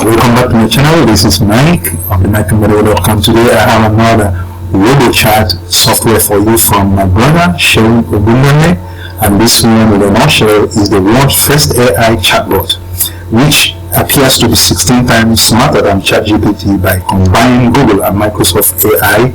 Welcome back to my channel. This is Mike of the MultiBillion. Today I have another RoboChat software for you from my brother Mbadiwe, and this one in a nutshell is the world's first AI chatbot, which appears to be 16 times smarter than ChatGPT by combining Google and Microsoft AI,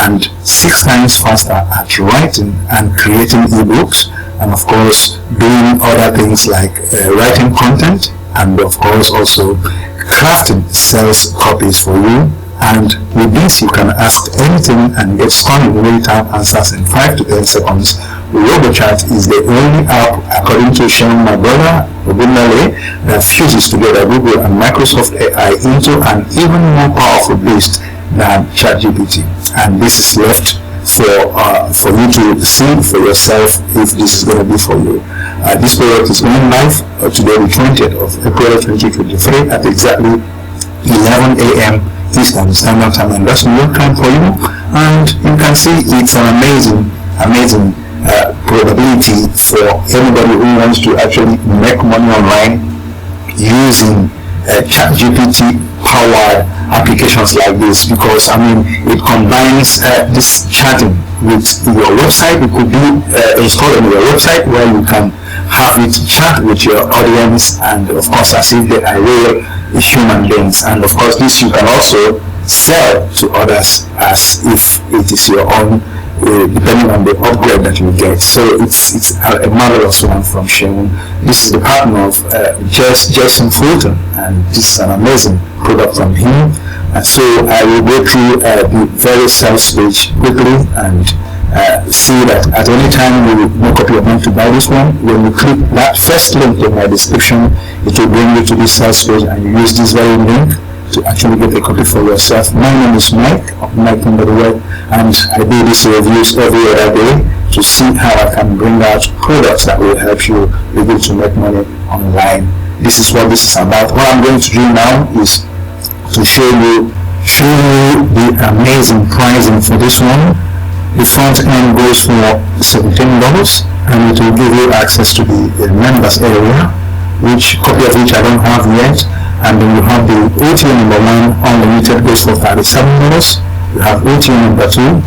and 6 times faster at writing and creating ebooks, and of course doing other things like writing content, and of course also crafting sales copies for you. And with this you can ask anything and get stunning real-time answers in 5 to 10 seconds. RoboChat is the only app, according to my brother Mbadiwe, that fuses together Google and Microsoft AI into an even more powerful beast than ChatGPT. And this is left for you to see for yourself if this is going to be for you. This product is going live today, the 20th of April 2023 at exactly 11 a.m. Eastern Standard Time, and that's New York time for you. And you can see it's an amazing probability for anybody who wants to actually make money online using ChatGPT powered applications like this, because it combines this chatting with your website. It could be installed on your website where you can have it chat with your audience, and of course as if they are real human beings. And of course this you can also sell to others as if it is your own, depending on the upgrade that you get. So it's a marvelous one from Shemun. This is the partner of Jason Fulton, and this is an amazing product from him. And so I will go through the various sales page quickly and see that at any time you make up your mind to buy this one. When you click that first link in my description, it will bring you to this sales page, and you use this very link to actually get a copy for yourself. My name is Mike of Mbadiwe, and I do these reviews every other day to see how I can bring out products that will help you be able to make money online. This is what this is about. What I'm going to do now is to show you the amazing pricing for this one. The front end goes for $17, and it will give you access to the members area, copy of which I don't have yet. And then you have the OTA number 1 unlimited goes for $37. You have OTA number 2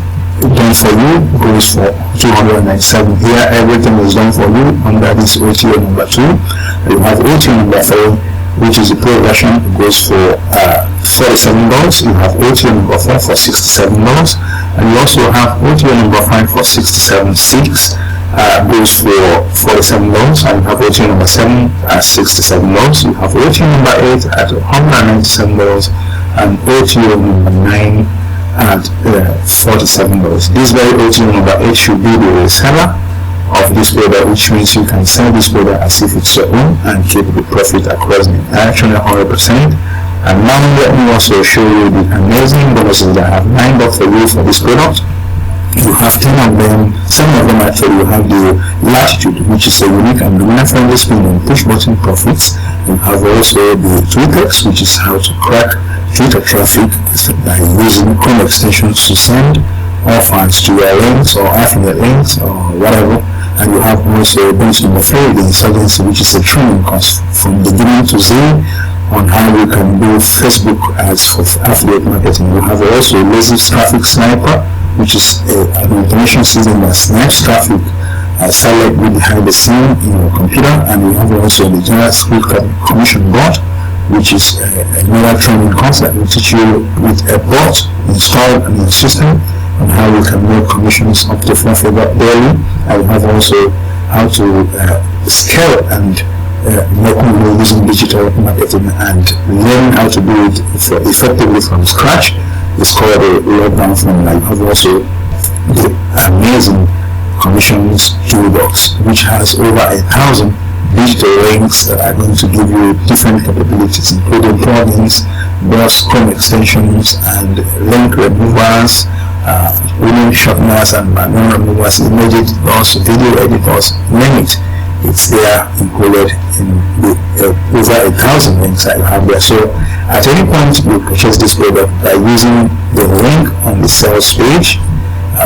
done for you goes for $297. Here everything is done for you under this OTA number 2. You have OTA number 3, which is the pro version, goes for $47. You have OTA number 4 for $67, and you also have OTA number 5 for $67.6. Goes for $47, and you have OTA number 7 at $67. You have OTA number 8 at $197, and OTA number 9 at $47. This very OTA number 8 should be the reseller of this product, which means you can sell this product as if it's your own and keep the profit across the actually 100%. And now let me also show you the amazing bonuses that I have lined up for you for this product. You have 10 of them. 7 of them actually. You have the latitude, which is a unique and beginner-friendly spin on push button profits. You have also the tweeters, which is how to crack Twitter traffic by using Chrome extensions to send offers to your links or affiliate links or whatever. And you have also bonus number 3, the insurgency, which is a training course from beginning to Z on how you can do Facebook ads for affiliate marketing. You have also lazy traffic sniper, which is an automation system that snipes traffic silently behind the scene in your computer. And we have also the JavaScript commission bot, which is another training course that will teach you with a bot installed in your system on how you can make commissions up to $4 daily. And we have also how to scale and make money using digital marketing and learn how to do it effectively from scratch. It's called a lockdown formula. You have also the amazing commissions toolbox, which has over 1,000 digital links that are going to give you different capabilities, including plugins, bots, Chrome extensions, and link removers, link sharpeners, and background removers, image editors, video editors, name it. It's there included in the over 1,000 links I have there. So at any point you purchase this product by using the link on the sales page,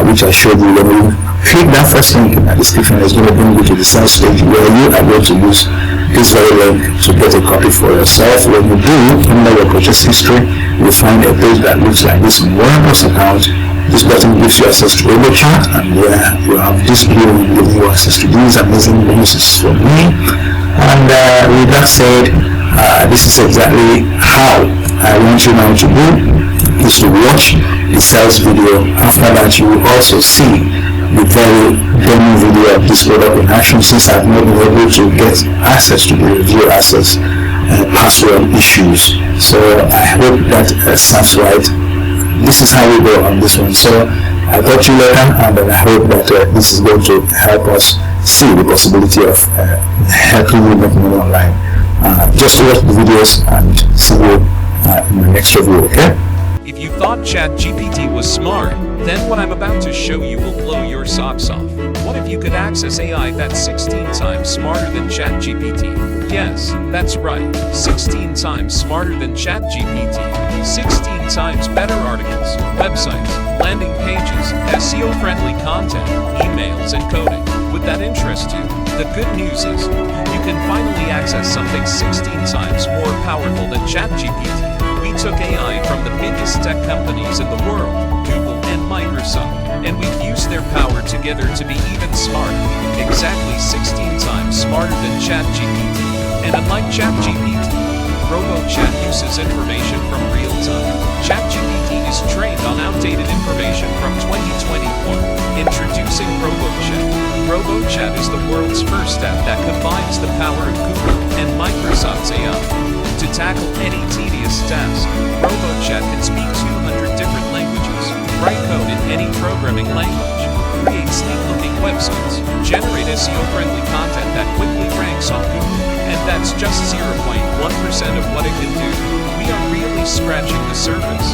which I showed you. When you click that first link in the description, it's going to bring you to the sales page where you are going to use this very link to get a copy for yourself. When you do, under your purchase history, you'll find a page that looks like this WordPress account. This button gives you access to RoboChat, and where you have this video giving you access to these amazing bonuses from me. And with that said, this is exactly how I want you now to do, is to watch the sales video. After that, you will also see the very demo video of this product in action, since I've not been able to get access to the review access password issues. So I hope that sounds right. This is how we go on this one. So I'll talk to you later, and I hope that this is going to help us see the possibility of helping you make money online. Just watch the videos and see you in the next review, okay? If you thought ChatGPT was smart, then what I'm about to show you will blow your socks off. What if you could access AI that's 16 times smarter than ChatGPT? Yes, that's right, 16 times smarter than ChatGPT. 16 times better articles, websites, landing pages, SEO-friendly content, emails, and coding. Would that interest you? The good news is, you can finally access something 16 times more powerful than ChatGPT. We took AI from the biggest tech companies in the world, Google and Microsoft, and we've used their power together to be even smarter, exactly 16 times smarter than ChatGPT. And unlike ChatGPT, RoboChat uses information from real time. ChatGPT is trained on outdated information from 2021. Introducing RoboChat. RoboChat is the world's first app that combines the power of Google and Microsoft's AI. To tackle any tedious task, RoboChat can speak 200 different languages, write code in any programming language, create sleek-looking websites, generate SEO-friendly content that quickly ranks on Google, and that's just 0.1% of what it can do. We are really scratching the surface.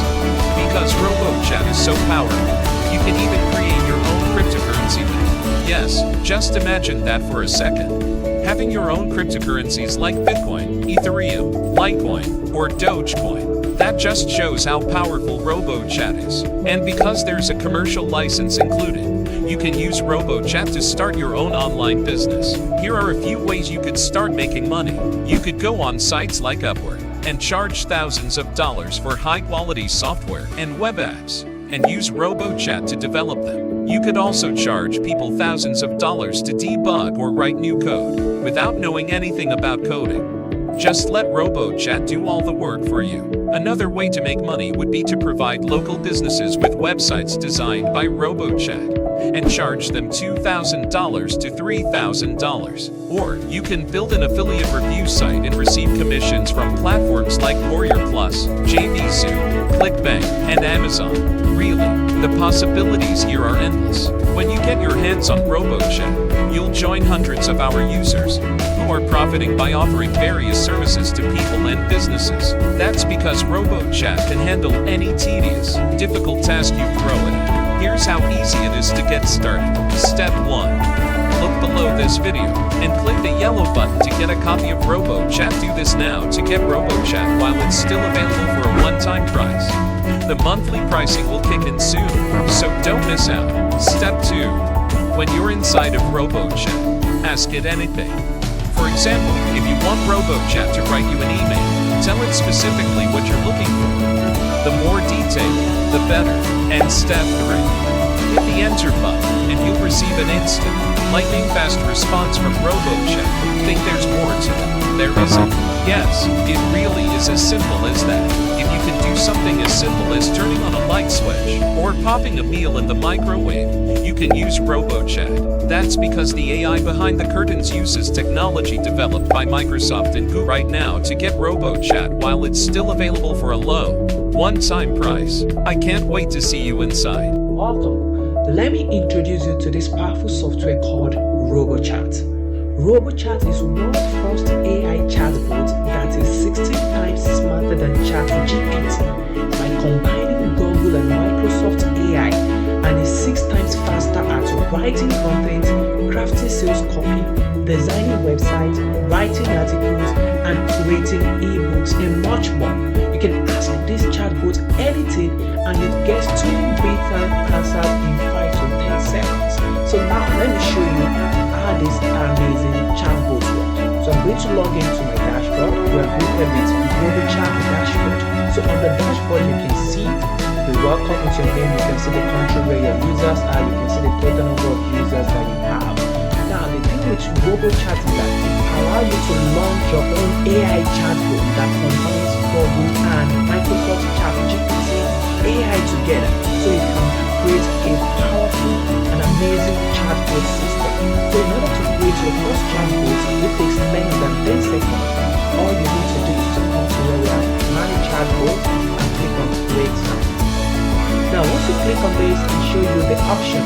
Because RoboChat is so powerful, you can even create your own cryptocurrency with it. Yes, just imagine that for a second. Having your own cryptocurrencies like Bitcoin, Ethereum, Litecoin, or Dogecoin. That just shows how powerful RoboChat is. And because there's a commercial license included, you can use RoboChat to start your own online business. Here are a few ways you could start making money. You could go on sites like Upwork and charge thousands of dollars for high-quality software and web apps, and use RoboChat to develop them. You could also charge people thousands of dollars to debug or write new code without knowing anything about coding. Just let RoboChat do all the work for you. Another way to make money would be to provide local businesses with websites designed by RoboChat and charge them $2,000 to $3,000. Or you can build an affiliate review site and receive commissions from platforms like Warrior Plus, JVZoo, ClickBank, and Amazon. Really, the possibilities here are endless. When you get your hands on RoboChat, you'll join hundreds of our users who are profiting by offering various services to people and businesses. That's because RoboChat can handle any tedious, difficult task you throw at it. Here's how easy it is to get started. Step 1. Look below this video and click the yellow button to get a copy of RoboChat. Do this now to get RoboChat while it's still available for a one-time price. The monthly pricing will kick in soon, so don't miss out. Step 2. When you're inside of RoboChat, ask it anything. For example, if you want RoboChat to write you an email, tell it specifically what you're looking for. The more detailed, the better. And step 3. Hit the enter button and you'll receive an instant, lightning-fast response from RoboChat. Think there's more to it? There isn't. Yes, it really is as simple as that. If you can do something as simple as turning on a light switch or popping a meal in the microwave, you can use RoboChat. That's because the AI behind the curtains uses technology developed by Microsoft and Google right now to get RoboChat while it's still available for a low, one-time price. I can't wait to see you inside. Welcome. Let me introduce you to this powerful software called RoboChat. RoboChat is world's first AI chatbot that is 16 times smarter than ChatGPT by combining Google and Microsoft AI, and is 6 times faster at writing content, crafting sales copy, designing websites, writing articles, and creating ebooks and much more. You can ask this chatbot anything and it gets 2 detailed answers in 5 to 10 seconds. So now let me show you how this amazing chatbot works. So I'm going to log into my dashboard, we are greeted with RoboChat dashboard. So on the dashboard, you can see the welcome with your name, you can see the country where your users are, you can see the total number of users that you have. Now, the thing with RoboChat is that it allows you to launch your own AI chatbot that combines Google and Microsoft ChatGPT AI together, so you can create a powerful and amazing chatbot system. So in order to create your first chatbot, it takes less than 10 seconds. All you need to do is to come to where we have manage chatbot and click on create now. Now once you click on this, it will show you the option.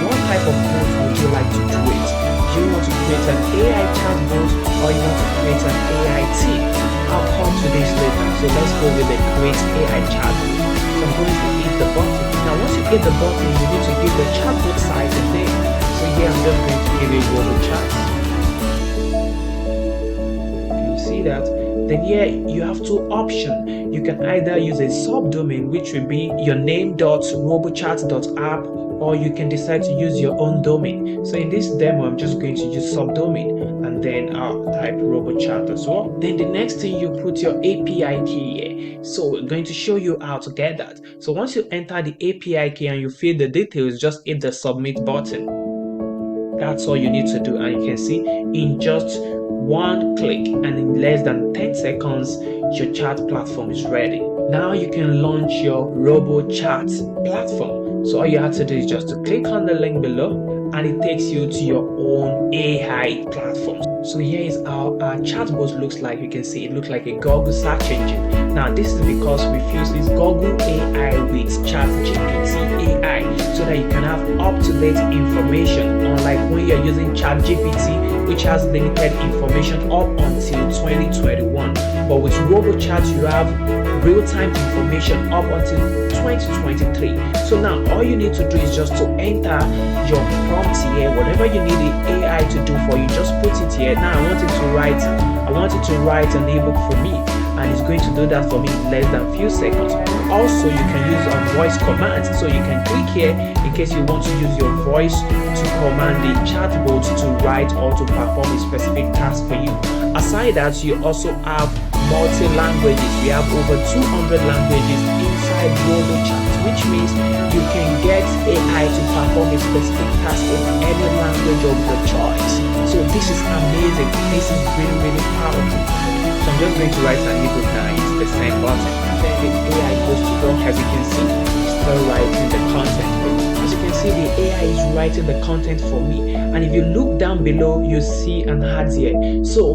What type of bot would you like to create? Do you want to create an AI chatbot or you want to create an AI team? I'll come to this later. So let's go with the create AI chatbot. So I'm going to hit the button. Now once you hit the button, you need to give the chatbot size a name. So here I'm just going to give it RoboChat. Can you see that? Then here you have two options. You can either use a subdomain, which will be your name.robochat.app, or you can decide to use your own domain. So in this demo, I'm just going to use subdomain, and then I'll type RoboChat as well. Then the next thing, you put your API key here. So we're going to show you how to get that. So once you enter the API key and you fill the details, just hit the submit button. That's all you need to do, and you can see in just one click and in less than 10 seconds, your chat platform is ready. Now you can launch your RoboChat platform. So all you have to do is just to click on the link below, and it takes you to your own AI platform. So here is how our chatbot looks like. You can see it looks like a Google search engine. Now this is because we fuse this Google AI with ChatGPT AI, so that you can have up-to-date information, unlike when you're using ChatGPT, which has limited information up until 2021. But with RoboChat, you have real-time information up until 2023. So now all you need to do is just to enter your prompt here, whatever you need the AI to do for you, just put it here. Now I want it to write an ebook for me, and it's going to do that for me in less than a few seconds. Also, you can use a voice command, so you can click here in case you want to use your voice to command the chatbot to write or to perform a specific task for you. Aside that, you also have multi-languages. We have over 200 languages inside RoboChat, which means you can get AI to perform a specific task in any language of your choice. So this is amazing. This is really, really powerful. So I'm just going to write an ebook now. It's the same button. Then the AI goes to work. As you can see, it's still writing the content for me. As you can see, the AI is writing the content for me. And if you look down below, you see an ad here. So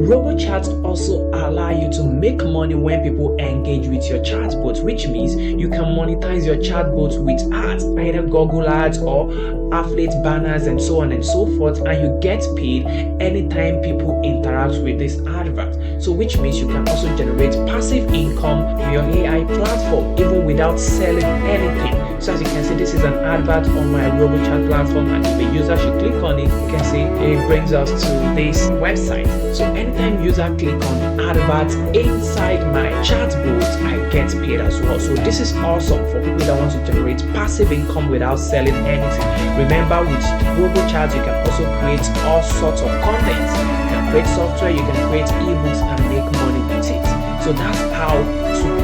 RoboChat also allow you to make money when people engage with your chatbot, which means you can monetize your chatbot with ads, either Google ads or affiliate banners and so on and so forth, and you get paid anytime people interact with this advert. So which means you can also generate passive income on your AI platform even without selling anything. So as you can see, this is an advert on my RoboChat platform, and if a user should click on it, you can see it brings us to this website. So anytime user click on adverts inside my chatbot, I get paid as well. So this is awesome for people that want to generate passive income without selling anything. Remember, with RoboChat, you can also create all sorts of content. You can create software, you can create ebooks and make money with it. So that's how to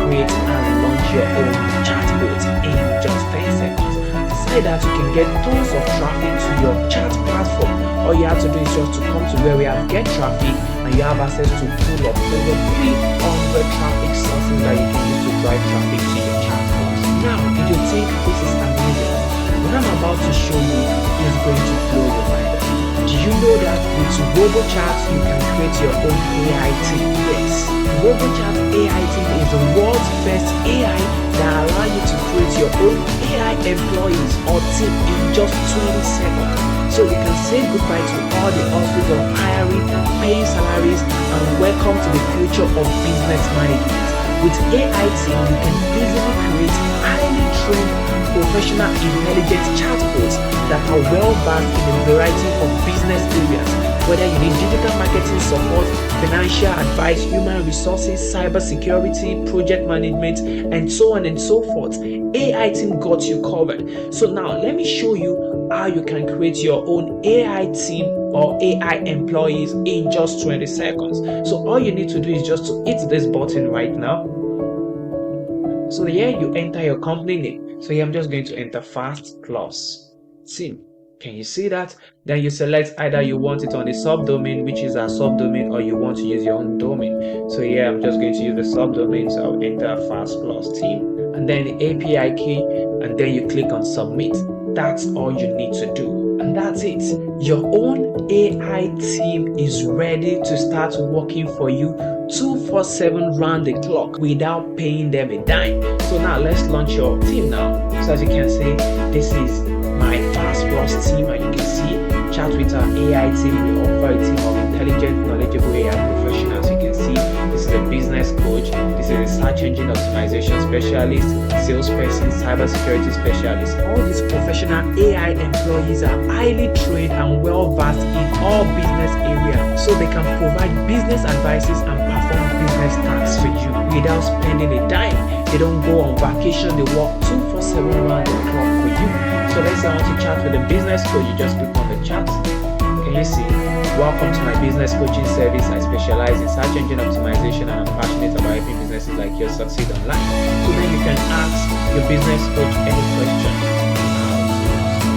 create and launch your own chatbot in just 10 seconds. Aside that, you can get tons of traffic to your chat platform. All you have to do is just to come to where we have get traffic, and you have access to pull up over 300 traffic sources that you can use to drive traffic to your chatbot. Now, if you think this is amazing, what I'm about to show you is going to blow your mind. Do you know that with RoboChat you can create your own AI team? Yes. RoboChat AI team is the world's first AI that allows you to create your own AI employees or team in just 20 seconds. So you can say goodbye to all the hustles of hiring, paying salaries, and welcome to the future of business management. With AI team, you can easily create highly trained, professional, intelligent chatbots that are well-versed in a variety of business areas. Whether you need digital marketing support, financial advice, human resources, cybersecurity, project management, and so on and so forth, AI team got you covered. So now let me show you how you can create your own AI team or AI employees in just 20 seconds. So all you need to do is just to hit this button right now. So here you enter your company name. So here I'm just going to enter Fast Plus Team. Can you see that? Then you select either you want it on the subdomain, which is our subdomain, or you want to use your own domain. So here I'm just going to use the subdomain, so I'll enter Fast Plus Team and then the API key, and then you click on Submit. That's all you need to do, and that's it. Your own AI team is ready to start working for you 24/7 round the clock without paying them a dime. So now let's launch your team now. So as you can see, this is my Fast Plus team, and you can see Chat with our AI team. We offer a team of intelligent, knowledgeable AI professionals. You can see this is a business coach, this is a search engine optimization specialist, salesperson, cybersecurity specialist. All these professional AI employees are highly trained and well versed in all business areas, so they can provide business advices and perform business tasks for you without spending a dime. They don't go on vacation, they work 24/7 round the clock for you. So let's say I want to chat with a business coach. You just click on the chat. Can you see? Welcome to my business coaching service. I specialize in search engine optimization and I'm passionate about helping businesses like yours succeed online. So then you can ask your business coach any question.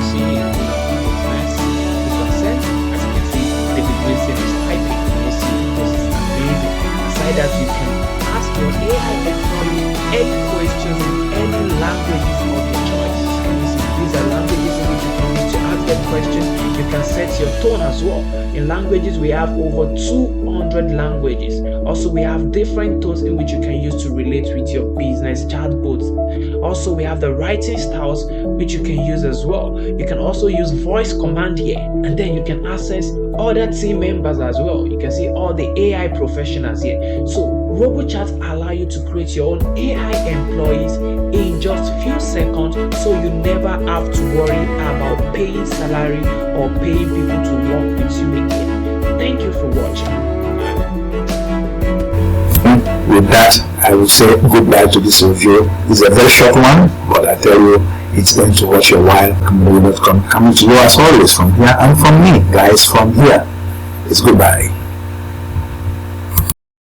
See, business, this one said, as you can see, David Wilson is typing. Can you see? This is amazing. Aside that, you can ask your AI employee any questions in any languages of your choice. Can you see? These are languages in which you can use to ask them questions. You can set your tone as well. In languages, we have over 200 languages. Also, we have different tones in which you can use to relate with your business chatbots. Also, we have the writing styles which you can use as well. You can also use voice command here, and then you can access other team members as well. You can see all the AI professionals here. So RoboChat allow you to create your own AI employees in just few seconds, so you never have to worry about paying salary or paying people to work with you again. Thank you for watching. With that, I will say goodbye to this review. It's a very short one, but I tell you, it's going to watch your while. Coming to you as always from here and from me, guys, from here. It's goodbye.